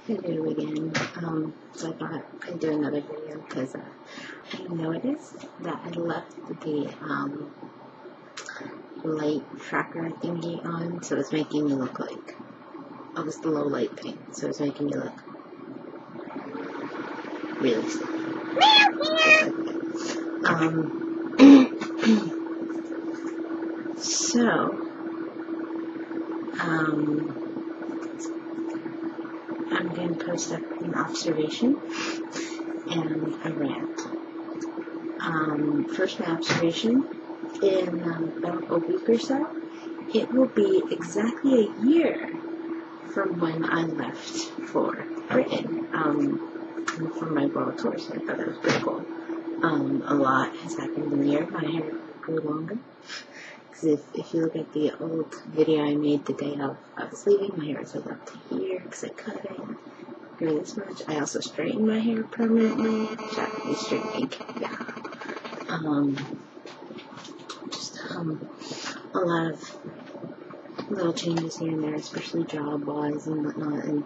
gonna do it again. So I thought I'd do another video because I noticed that I left the light tracker thingy on, so it's making me look like I was the low light thing, so it's making me look really silly. So I'm going to post up an observation and a rant. First, my observation, in about a week or so, it will be exactly a year from when I left for Britain for my world tour, so I thought that was pretty cool. A lot has happened in the year. My hair grew longer. Because if you look at the old video I made the day of I was leaving, my hair was like up to here because I cut it. Grew this much. I also straightened my hair permanently. Shockingly straightening. Yeah. Just a lot of little changes here and there, especially job-wise and whatnot. And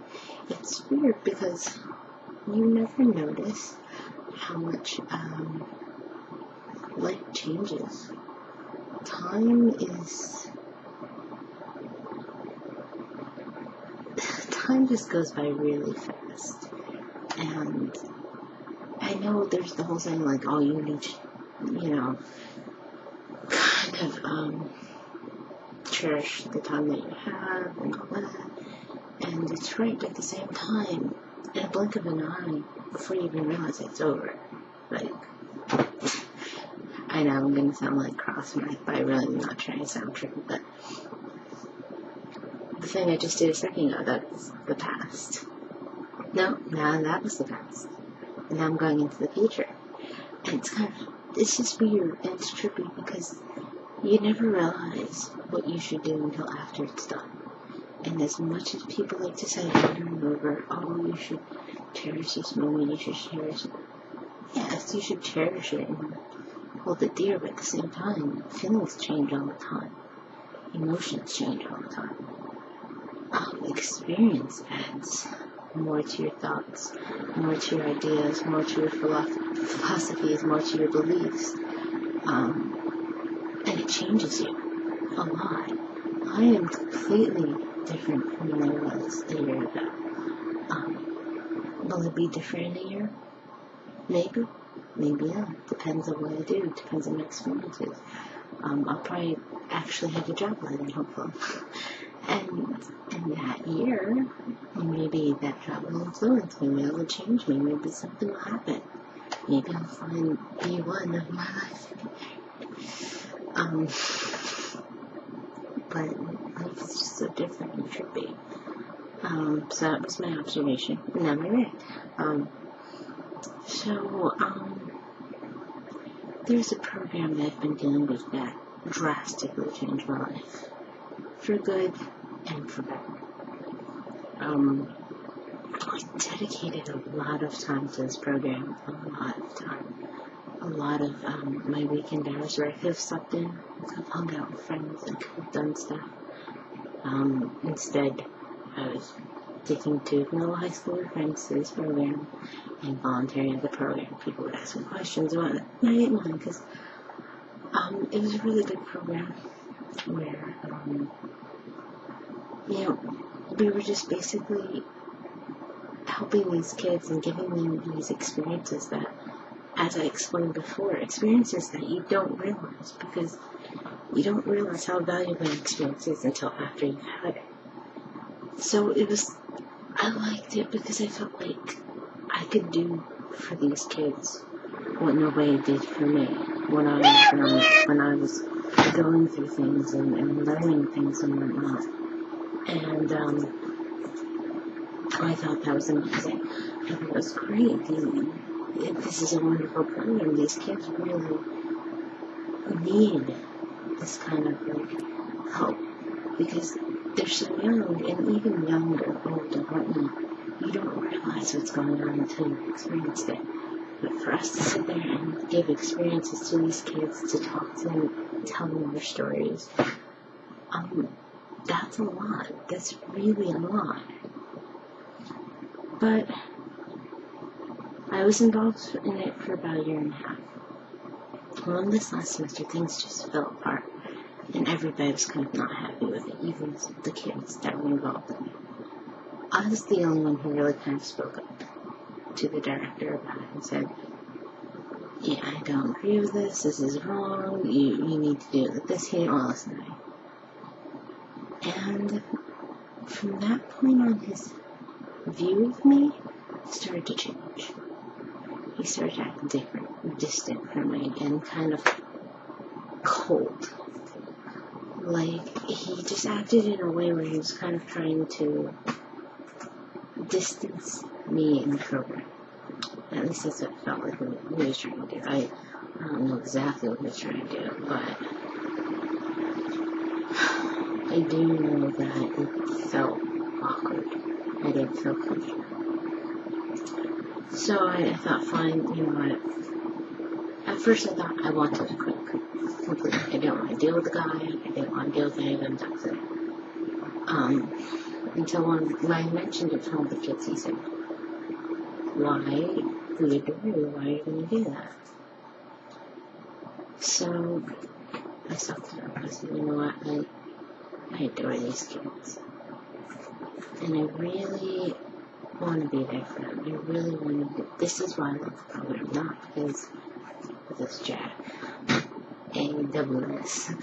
it's weird because you never notice how much life changes. Time just goes by really fast, and I know there's the whole saying like, oh, you need to, kind of cherish the time that you have and all that, and it's right. At the same time, in a blink of an eye, before you even realize it's over, like, I know I'm gonna sound like cross-mouth, but I really am not trying to sound true, but the thing I just did a second ago, that's the past. No, that was the past. And now I'm going into the future. And it's just weird and it's trippy because you never realize what you should do until after it's done. And as much as people like to say over and over, oh, you should cherish this moment, you should cherish it. Yes, you should cherish it and hold it dear, but at the same time, feelings change all the time. Emotions change all the time. Experience adds more to your thoughts, more to your ideas, more to your philosophies, more to your beliefs. And it changes you a lot. I am completely different from when I was a year ago. Will it be different in a year? Maybe. Maybe not. Depends on what I do. Depends on my experiences. I'll probably actually have a job by then, hopefully. And in that year, maybe that job will influence me. Maybe it will change me. Maybe something will happen. Maybe I'll find B1 of my life. But life is just so different and trippy. So that was my observation. Now my rant. There's a program that I've been dealing with that drastically changed my life. For good and for bad. I dedicated a lot of time to this program. A lot of time. A lot of my weekend hours where I could have slept in, I could have hung out with friends, and could have done stuff. Instead, I was taking two middle high school friends to this program and volunteering at the program. People would ask me questions about it. And I didn't mind because it was a really good program where, we were just basically helping these kids and giving them these experiences that, as I explained before, experiences that you don't realize because you don't realize how valuable an experience is until after you've had it. So I liked it because I felt like I could do for these kids what nobody did for me when I was going through things and learning things and whatnot. And I thought that was amazing. I thought it was great. This is a wonderful program. These kids really need this kind of help because they're so young, and even younger, older, whatnot. You don't realize what's going on until you've experienced it. But for us to sit there and give experiences to these kids, to talk to them, tell them their stories, that's a lot. That's really a lot. But I was involved in it for about a year and a half. Along this last semester, things just fell apart, and everybody was kind of not happy with it, even the kids that were involved in it. I was the only one who really kind of spoke up to the director about it and said, yeah, I don't agree with this is wrong, you need to do it like this, he didn't want to listen to me. And from that point on, his view of me started to change. He started acting different, distant from me, and kind of cold. Like, he just acted in a way where he was kind of trying to distance me in the program. At least that's what it felt like he was trying to do. I don't know exactly what he was trying to do, but I do know that it felt awkward. I didn't feel comfortable. So I thought, fine, you know what? At first I thought I wanted to quit completely. I didn't want to deal with the guy. I didn't want to deal with any of them. That's it. Until when I mentioned it to all the kids, he said, why do you do it? Why are you going to do that? So I stopped it up. I said, you know what? I adore these kids. And I really want to be there for them. I really want to be. This is why I love the program, not because of this Jack, A-double-S,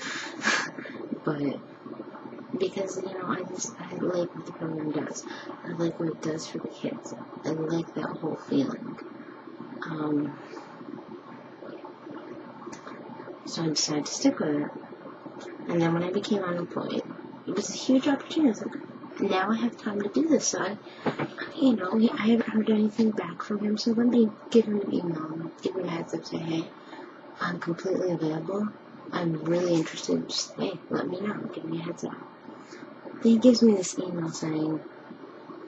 but because, you know, I like what the program does. I like what it does for the kids. I like that whole feeling. So I decided to stick with it. And then when I became unemployed, it was a huge opportunity. I was like, now I have time to do this. So I haven't heard anything back from him, so let me give him an email, give him a heads up, say, hey, I'm completely available. I'm really interested. Just, hey, let me know. Give me a heads up. Then he gives me this email saying,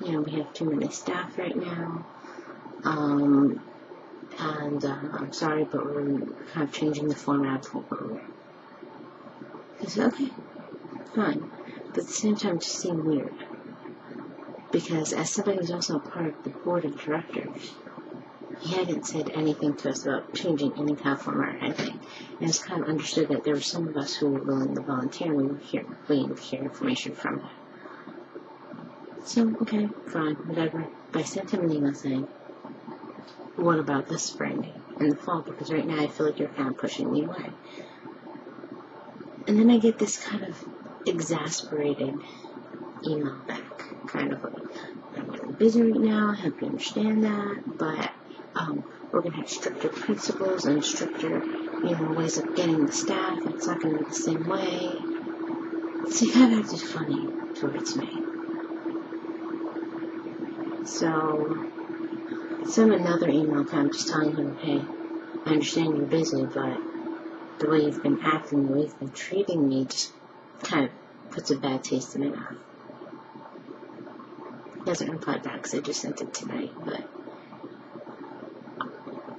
you know, we have too many staff right now, and I'm sorry, but we're kind of changing the format of the whole program. I said, okay, fine. But at the same time, it just seemed weird. Because as somebody who's also a part of the board of directors, he hadn't said anything to us about changing any kind of format or anything. And it's kind of understood that there were some of us who were willing to volunteer, and we were waiting to hear information from him. So, okay, fine, whatever. But I sent him an email saying, what about this spring and the fall? Because right now I feel like you're kind of pushing me away. And then I get this kind of exasperated email back, kind of like, I'm really busy right now, I hope you understand that, but we're going to have stricter principles and stricter, ways of getting the staff. It's not going to be the same way. So he kind of acted funny towards me. So I sent another email kind of just telling him, hey, I understand you're busy, but the way you've been acting, the way you've been treating me just kind of puts a bad taste in my mouth. He hasn't replied back because I just sent it tonight, but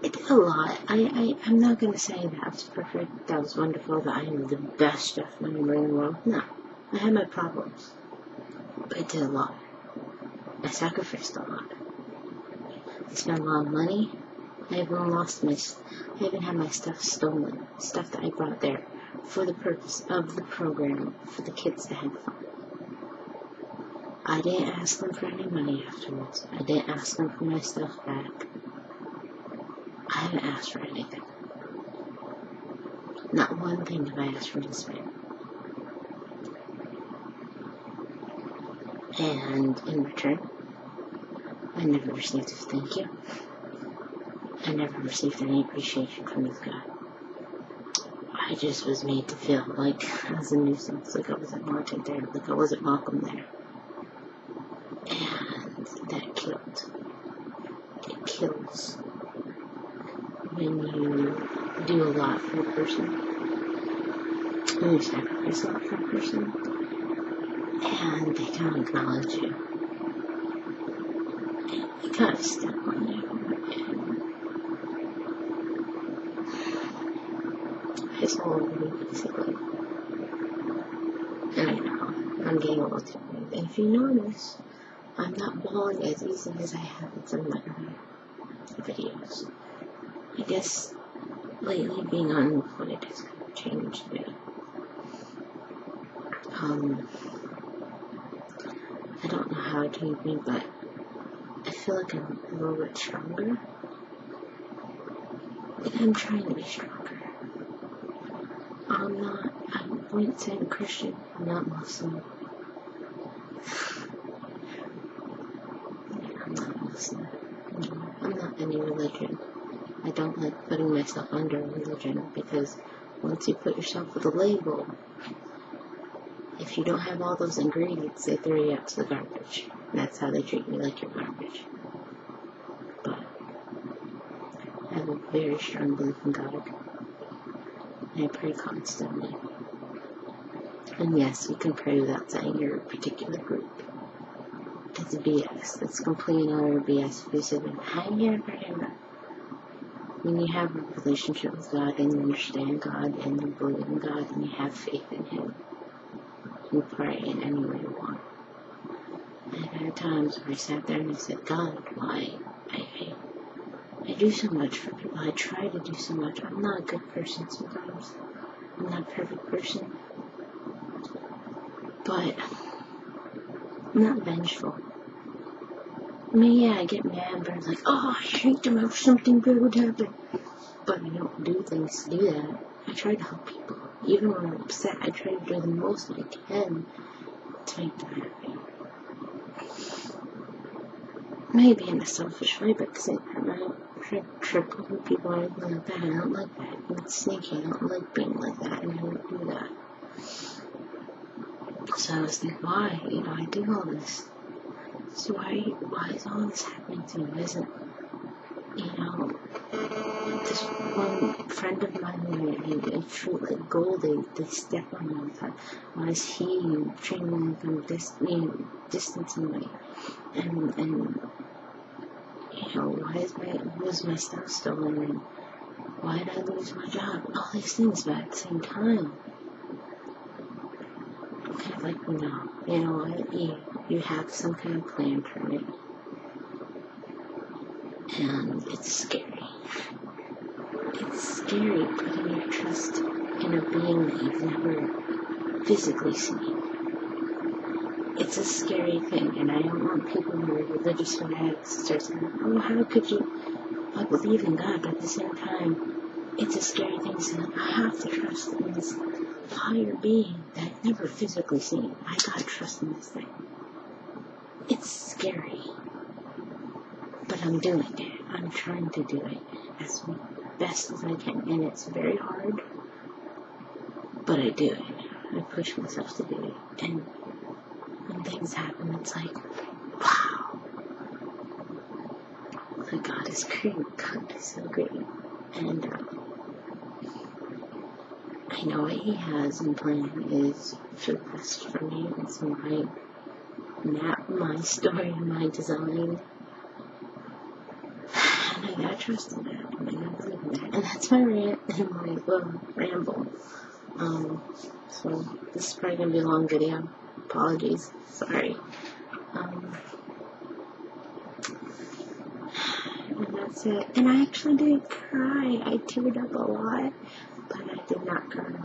it did a lot. I'm not going to say that was perfect, that was wonderful, that I am the best chef member in the world. No, I had my problems, but I did a lot. I sacrificed a lot. I spent a lot of money. I even had my stuff stolen, stuff that I brought there for the purpose of the program, for the kids to have fun. I didn't ask them for any money afterwards. I didn't ask them for my stuff back. I haven't asked for anything. Not one thing have I asked for this man. And in return, I never received a thank you. I never received any appreciation from this guy. I just was made to feel like I was a nuisance, like I wasn't wanted there, like I wasn't welcome there. And that killed. It kills when you do a lot for a person, when you sacrifice a lot for a person, and they don't acknowledge you. They kind of step on you. It's all over me, basically. And I know, I'm getting a little too old. And if you notice, I'm not bawling as easily as I have in some of my other videos. I guess lately being unemployed has kind of changed me. I don't know how it changed me, but I feel like I'm a little bit stronger. Like I'm trying to be stronger. I wouldn't say I'm Christian, I'm not Muslim. I'm not Muslim. I'm not any religion. I don't like putting myself under a religion because once you put yourself with a label, if you don't have all those ingredients, they throw you out to the garbage. And that's how they treat me, like you're garbage. But I have a very strong belief in God. And I pray constantly. And yes, you can pray without saying you're a particular group. That's BS. That's complete and utter BS. If you say, I'm here for him. When you have a relationship with God and you understand God and you believe in God and you have faith in Him, you pray in any way you want. I've had times where I sat there and I said, God, why? I do so much for people. I try to do so much. I'm not a good person sometimes. I'm not a perfect person. But I'm not vengeful. I mean, yeah, I get mad, but I'm like, oh, I hate them if something good would happen. But I don't do things to do that. I try to help people. Even when I'm upset, I try to do the most I can to make them happy. Maybe in a selfish way, but at the same time, I don't try to trip over people or anything like that. I don't like that. It's sneaky. I don't like being like that, and I don't do that. So I was like, why? I do all this. So why is all this happening to me? Why isn't, this one friend of mine who treat like gold, they step on me all the time. Why is he treating me distancing me? And was my stuff stolen? And why did I lose my job? All these things, but at the same time, I'm kind of like, no, you know what? You have some kind of plan for me. And it's scary. It's scary putting your trust in a being that you've never physically seen. It's a scary thing, and I don't want people who are religious fanatics to start saying, oh, how could you? I believe in God, but at the same time, it's a scary thing to say, I have to trust in this higher being that I've never physically seen. I gotta trust in this thing. It's scary. But I'm doing it. I'm trying to do it as best as I can, and it's very hard, but I do it. I push myself to do it, and when things happen, it's like, wow, like God is great. God is so great, and I know what He has in plan is for the best for me. It's my map, my story, my design. And I gotta trust in that, and I gotta believe in that. And that's my rant and my little ramble. So this is probably gonna be a long video. Apologies. Sorry. And that's it. And I actually did cry. I teared up a lot, but I did not cry.